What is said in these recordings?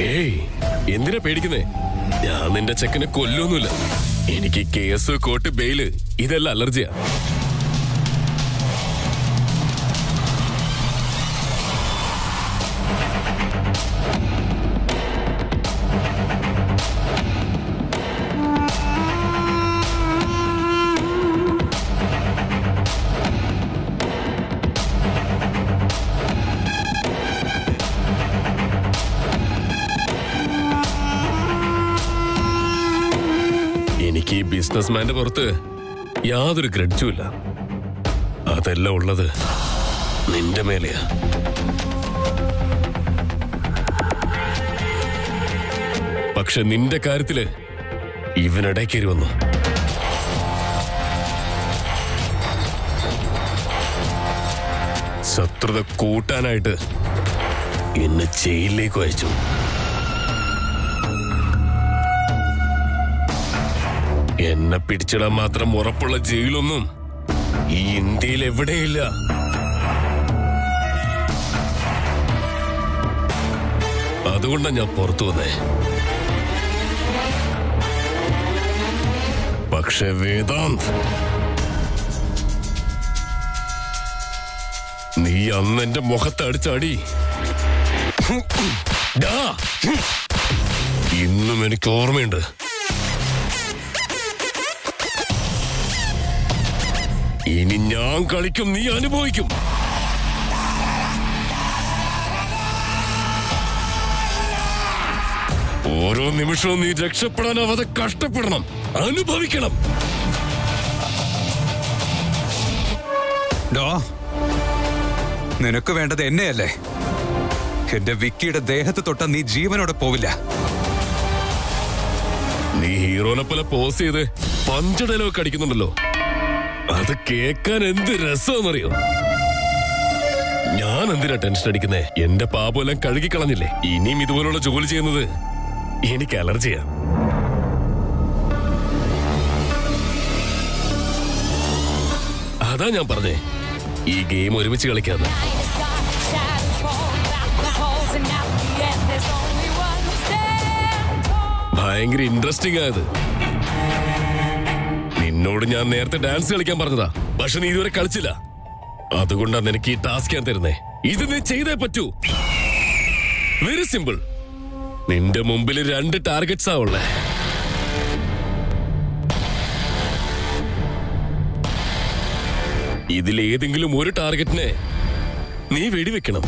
ഏയ്, എന്തിനാ പേടിക്കുന്നേ? ഞാൻ നിന്റെ ചെക്കനെ കൊല്ലൊന്നുമില്ല. എനിക്ക് കേസ്, കോർട്ട്, ബെയില് ഇതെല്ലാം അലർജിയാ. എനിക്ക് ഈ ബിസിനസ്മാന്റെ പുറത്ത് യാതൊരു ഗ്രഡ്ജുമില്ല. അതെല്ലാം ഉള്ളത് നിന്റെ മേലെയാ. പക്ഷെ നിന്റെ കാര്യത്തില് ഇവനിടയ്ക്കേറി വന്നു. ശത്രുത കൂട്ടാനായിട്ട് എന്നെ ജയിലിലേക്ക് അയച്ചു. എന്നെ പിടിച്ചിടാൻ മാത്രം ഉറപ്പുള്ള ജയിലൊന്നും ഈ ഇന്ത്യയിൽ എവിടെയില്ല. അതുകൊണ്ടാണ് ഞാൻ പുറത്തു വന്നേ. പക്ഷെ വേദാന്ത്, നീ അന്ന് എന്റെ മുഖത്തടിച്ചടി ഇന്നും എനിക്ക് ഓർമ്മയുണ്ട്. ഇനി ഞാൻ കളിക്കും, നീ അനുഭവിക്കും. ഓരോ നിമിഷവും നീ രക്ഷപ്പെടാനാവാതെ കഷ്ടപ്പെടണം, അനുഭവിക്കണം. നിനക്ക് വേണ്ടത് എന്നെയല്ലേ? എന്റെ വിക്കിയുടെ ദേഹത്ത് തൊട്ട നീ ജീവനോടെ പോവില്ല. നീ ഹീറോനെ പോലെ പോസ് ചെയ്ത് പഞ്ചടലൊക്കെ അടിക്കുന്നുണ്ടല്ലോ, അത് കേക്കാൻ എന്ത് രസമെന്നറിയോ? ഞാൻ എന്തിനാ ടെൻഷൻ അടിക്കുന്നേ? എന്റെ പാപമെല്ലാം കഴുകിക്കളഞ്ഞില്ലേ? ഇനിയും ഇതുപോലുള്ള ജോലി ചെയ്യുന്നത് എനിക്ക് അലർജിയാ. അതാ ഞാൻ പറഞ്ഞേ, ഈ ഗെയിം ഒരുമിച്ച് കളിക്കാന്ന്. ഭയങ്കര ഇൻട്രസ്റ്റിംഗ് ആയത്. നിന്നോട് ഞാൻ നേരത്തെ ഡാൻസ് കളിക്കാൻ പറഞ്ഞതാ, പക്ഷെ നീ ഇതുവരെ കളിച്ചില്ല. അതുകൊണ്ടാണ് നിനക്ക് ഈ ടാസ്ക് ഞാൻ തരുന്നേ. ഇത് നീ ചെയ്തേ പറ്റൂ. Very simple. നിന്റെ മുമ്പിൽ 2 ടാർഗറ്റ്സ് ആ ഉള്ളേ. ഇതിലേതെങ്കിലും ഒരു ടാർഗറ്റിനെ നീ വെടിവെക്കണം.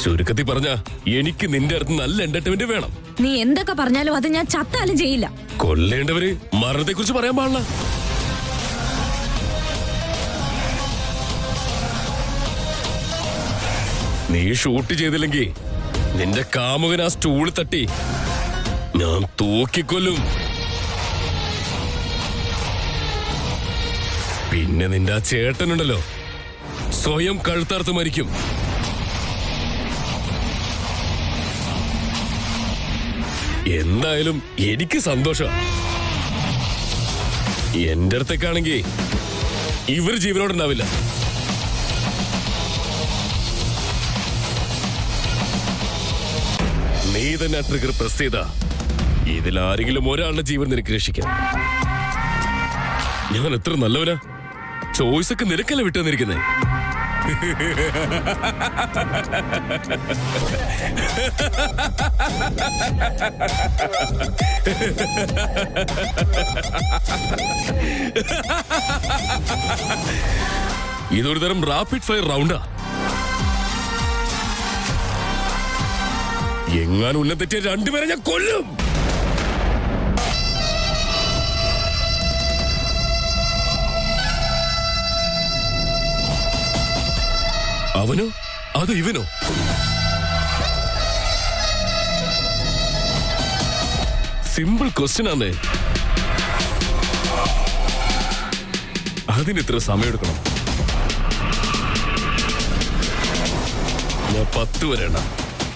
ചുരുക്കത്തിൽ പറഞ്ഞ, എനിക്ക് നിന്റെ അടുത്ത് നല്ല എന്റർടൈൻമെന്റ് വേണം. നീ എന്തൊക്കെ പറഞ്ഞാലും അത് ഞാൻ ചത്താലും ചെയ്യില്ല. കൊല്ലേണ്ടവര് മരണത്തെ കുറിച്ച് പറയാൻ പാടില്ല. നീ ഷൂട്ട് ചെയ്തില്ലെങ്കിൽ നിന്റെ കാമുകൻ ആ സ്റ്റൂള് തട്ടി ഞാൻ തൂക്കിക്കൊല്ലും. പിന്നെ നിന്റെ ആ ചേട്ടനുണ്ടല്ലോ, സ്വയം കഴുത്തറുത്ത് മരിക്കും. എന്തായാലും എനിക്ക് സന്തോഷം. എന്റെ അടുത്തേക്കാണെങ്കിൽ ഇവർ ജീവനോടുണ്ടാവില്ല. നീ തന്നെ ട്രിഗർ പ്രസ് ചെയ്താ ഇതിലാരെങ്കിലും ഒരാളുടെ ജീവൻ നിനക്ക് രക്ഷിക്കാം. ഞാൻ എത്ര നല്ലവനാ. ചോയ്സ് ഒക്കെ നിനക്കല്ല വിട്ടുവന്നിരിക്കുന്നേ. ഇതൊരു തരം റാപ്പിഡ് ഫയർ റൗണ്ടാ. എങ്ങാനും ഉന്നം തെറ്റിയ 2 പേരെ ഞാൻ കൊല്ലും. അവനോ അത് ഇവനോ? സിമ്പിൾ ക്വസ്റ്റ്യൻ ആണേ. അതിന് ഇത്ര സമയമെടുക്കണം? ഞാൻ 10 വരെ എണ്ണ.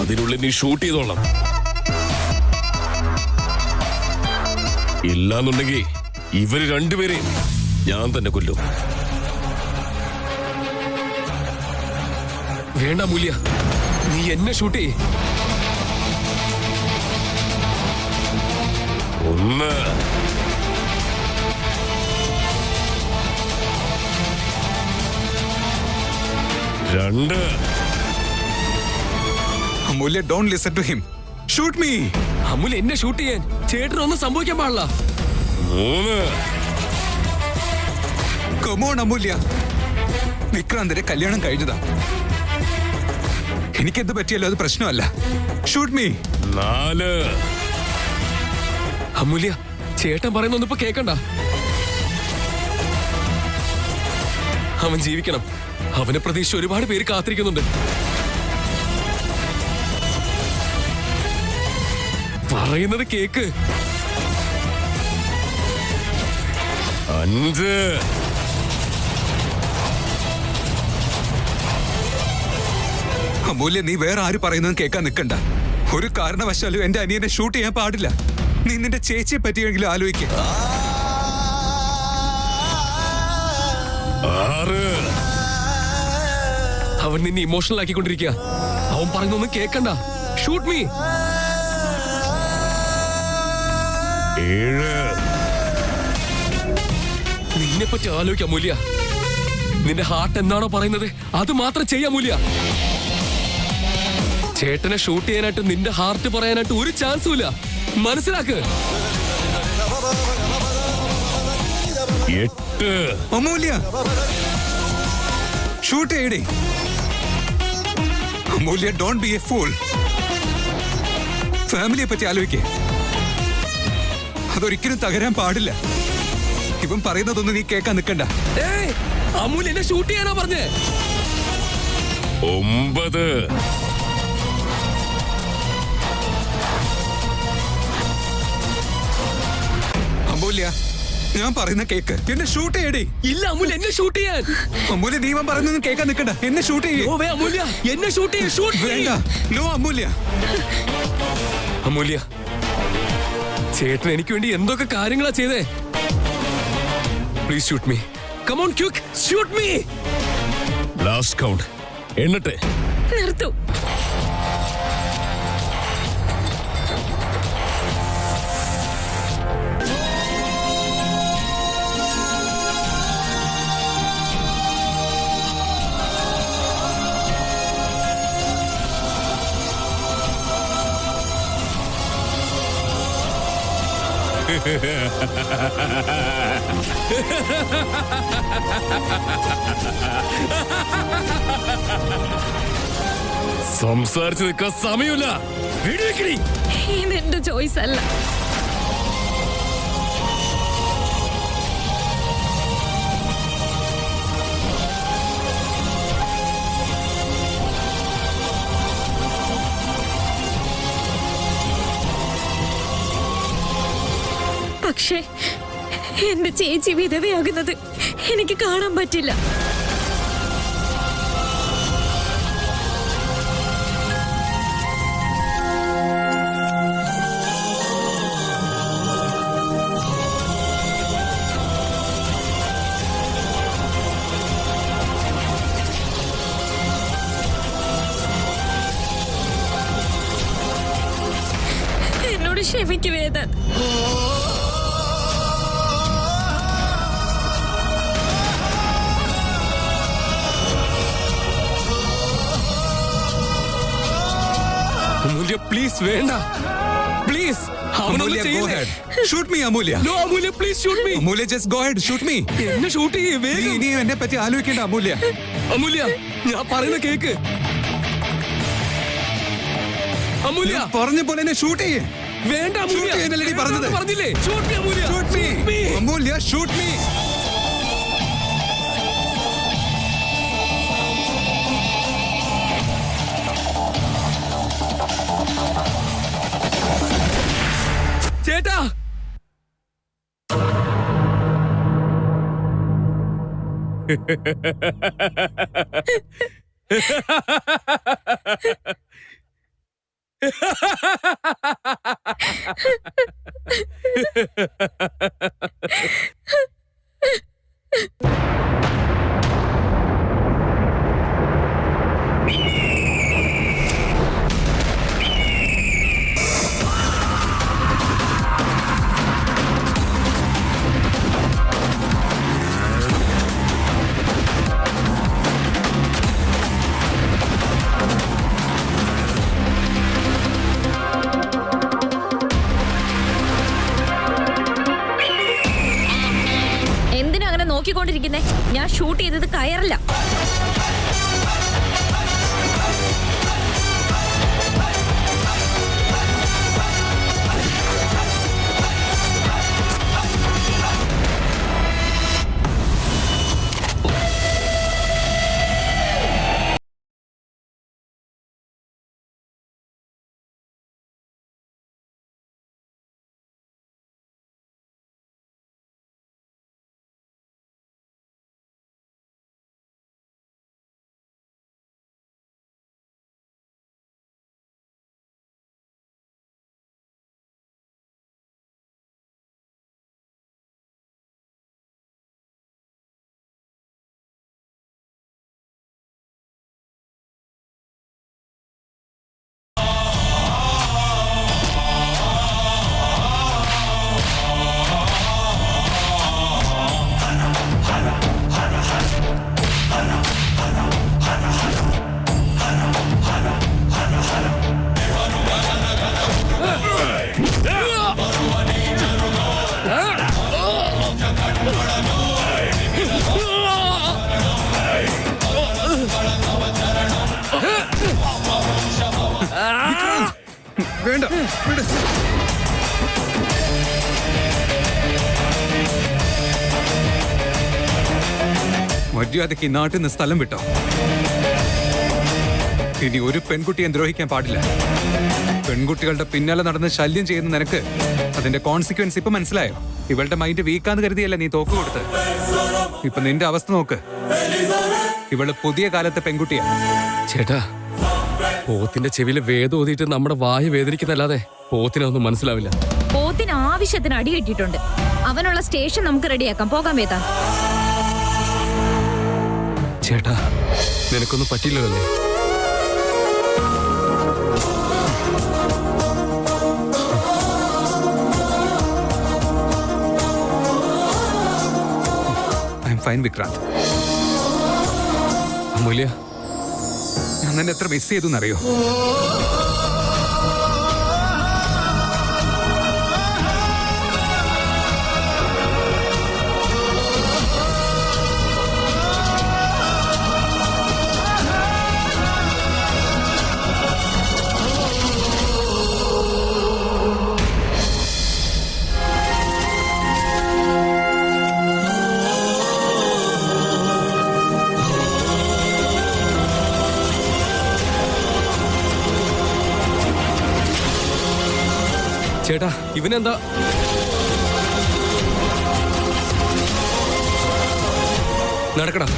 അതിനുള്ളിൽ നീ ഷൂട്ട് ചെയ്തോളാം. ഇല്ലാന്നുണ്ടെങ്കിൽ ഇവര് 2 പേരെയും ഞാൻ തന്നെ കൊല്ലും. വേണ്ട അമൂല്യ, നീ എന്നെ ഷൂട്ട് ചെയ്യ്. 1 2 Amulya, don't listen to him. Shoot me. Amulya, എന്നെ ഷൂട്ട് ചെയ്യാൻ ചേട്ടനൊന്നും സംഭവിക്കാൻ പാടില്ല. 3 കമോൺ അമൂല്യ, വിക്രാന്തിന്റെ കല്യാണം കഴിഞ്ഞതാ. എനിക്കെന്ത് പറ്റിയല്ലോ അത് പ്രശ്നമല്ല. Shoot me. 4 അമൂല്യ, ചേട്ടൻ പറയുന്നൊന്നും ഇപ്പൊ കേക്കണ്ട. അവൻ ജീവിക്കണം. അവനെ പ്രതീക്ഷിച്ച് ഒരുപാട് പേര് കാത്തിരിക്കുന്നുണ്ട്. പറയുന്നത് കേക്ക്. 5 അമൂല്യ, നീ വേറെ ആര് പറയുന്നതും കേൾക്കാൻ നിൽക്കണ്ട. ഒരു കാരണവശാലും എന്റെ അനിയനെ ഷൂട്ട് ചെയ്യാൻ പാടില്ല. നീ നിന്റെ ചേച്ചിയെ പറ്റിയെങ്കിലും ആലോചിക്കുക. 6 അവൻ നിന്നെ ഇമോഷണൽ ആക്കിക്കൊണ്ടിരിക്കുക. അവൻ പറയുന്നൊന്നും കേക്കണ്ട. Shoot me. 7 നിന്നെ പറ്റി ആലോചിക്കാം മൂല്യ. നിന്റെ ഹാർട്ട് എന്താണോ പറയുന്നത് അത് മാത്രം ചെയ്യാം മൂല്യ. ചേട്ടനെ ഷൂട്ട് ചെയ്യാനായിട്ട് നിന്റെ ഹാർട്ട് പറയാനായിട്ട് ഒരു ചാൻസും ഇല്ല. മനസ്സിലാക്ക്. 8 അമൂല്യ, ഷൂട്ട് ചെയ്യടേ. Amulya, don't be a fool. ഫാമിലിയെ പറ്റി ആലോചിക്കേ. അതൊരിക്കലും തകരാൻ പാടില്ല. ഇവൻ പറയുന്നതൊന്നും നീ കേൾക്കാൻ നിൽക്കണ്ട. അമൂല്യ, എന്നെ ഷൂട്ട് ചെയ്യാനാ പറഞ്ഞേ. 9 അമൂല്യ, ഞാൻ പറയുന്ന കേക്ക്. എന്നെ ഷൂട്ട് ചെയ്യടേ. ഇല്ല അമൂല്യ, എന്നെ ഷൂട്ട് ചെയ്യാൻ. അമൂല്യ, നീ ഇവൻ പറയുന്നൊന്നും കേൾക്കാൻ നിൽക്കണ്ട. എന്നെ ഷൂട്ട് ചെയ്യേ. അമൂല്യ, എന്നെ ഷൂട്ട് ചെയ്യേ. ഷൂട്ട് വേണ്ട. നോ അമൂല്യ. അമൂല്യ, ചേട്ടൻ എനിക്ക് വേണ്ടി എന്തൊക്കെ കാര്യങ്ങളാ ചെയ്തേ. Please shoot me. Come on quick, shoot me. Last count. എണ്ണട്ടെ. നിർത്തൂ. സംസാരിച്ചു നിൽക്കാൻ സമയമില്ല. ഇതെന്റെ ചോയ്സ് അല്ല. പക്ഷേ എന്റെ ചേച്ചി വിധവയാകുന്നത് എനിക്ക് കാണാൻ പറ്റില്ല. എന്നോട് ക്ഷമിക്കു വേദൻ. അമൂല്യ, പ്ലീസ് വേണ്ട. Please. Amulya, go ahead. Shoot me, Amulya. No, Amulya, please shoot me. Amulya, just go ahead. Shoot me. എന്നെ ഷൂട്ട് ചെയ്യേ നീ വേഗം. ഇനി എന്നെ പറ്റി ആലോചിക്കേണ്ട അമൂല്യ. അമൂല്യ, ഞാൻ പറയുന്ന കേക്ക്. അമൂല്യ, ഞാൻ പറഞ്ഞ പോലെ എന്നെ ഷൂട്ട് ചെയ്യേ. വേണ്ട ഷൂട്ട് അമൂല്യ. ചെയ്യുന്നല്ലേ നീ പറഞ്ഞത്? പറഞ്ഞില്ലേ? ഷൂട്ട് മീ അമൂല്യ. Shoot me. അമൂല്യ, shoot me. ചേട്ടാ, നോക്കിക്കൊണ്ടിരിക്കുന്നേ? ഞാൻ ഷൂട്ട് ചെയ്തത് കയറില്ല. വേണ്ട, വിട്. മര്യാദയ്ക്ക് ഈ നാട്ടിൽ നിന്ന് സ്ഥലം വിട്ടോ. ഇനി ഒരു പെൺകുട്ടിയെ ദ്രോഹിക്കാൻ പാടില്ല. പെൺകുട്ടികളുടെ പിന്നാലെ നടന്ന് ശല്യം ചെയ്യുന്ന നിനക്ക് അതിന്റെ കോൺസിക്വൻസ് ഇപ്പൊ മനസ്സിലായോ? ഇവളുടെ മൈൻഡ് വീക്കാന്ന് കരുതിയല്ല നീ തോക്ക് കൊടുത്ത്. ഇപ്പൊ നിന്റെ അവസ്ഥ നോക്ക്. ഇവള് പുതിയ കാലത്തെ പെൺകുട്ടിയാ. ചേട്ടാ, പോത്തിന്റെ ചെവിയില് വേദം ഓതിയിട്ട് നമ്മുടെ വായ വേദനിക്കുന്നല്ലാതെ പോത്തിനൊന്നും മനസ്സിലാവില്ല. പോത്തിന് ആവശ്യത്തിന് അടി കിട്ടിയിട്ടുണ്ട്. അവനുള്ള സ്റ്റേഷൻ നമുക്ക് റെഡിയാക്കാം. പോകാൻ വേദ. ചേട്ടാ, നിനക്കൊന്നും പറ്റില്ലല്ലേ? I am fine Vikrant. Amulya, ഞാൻ തന്നെ എത്ര മിസ് ചെയ്തു എന്നറിയോ? ചേട്ടാ, ഇവനെന്താ? നടക്കടാ.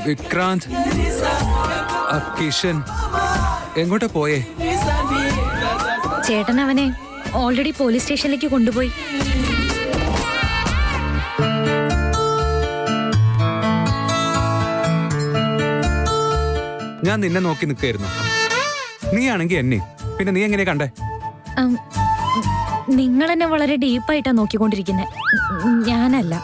വിക്രാന്ത്, കിഷൻ എങ്ങോട്ടാ പോയേ? ചേട്ടൻ അവനെ ഓൾറെഡി പോലീസ് സ്റ്റേഷനിലേക്ക് കൊണ്ടുപോയി. ഞാൻ നിന്നെ നോക്കി നിൽക്കായിരുന്നു. നീ ആണെങ്കി എന്നെ. പിന്നെ നീ എങ്ങനെ കണ്ടേ? നിങ്ങൾ എന്നെ വളരെ ഡീപ്പായിട്ടാ നോക്കിക്കൊണ്ടിരിക്കുന്നത്. ഞാനല്ല.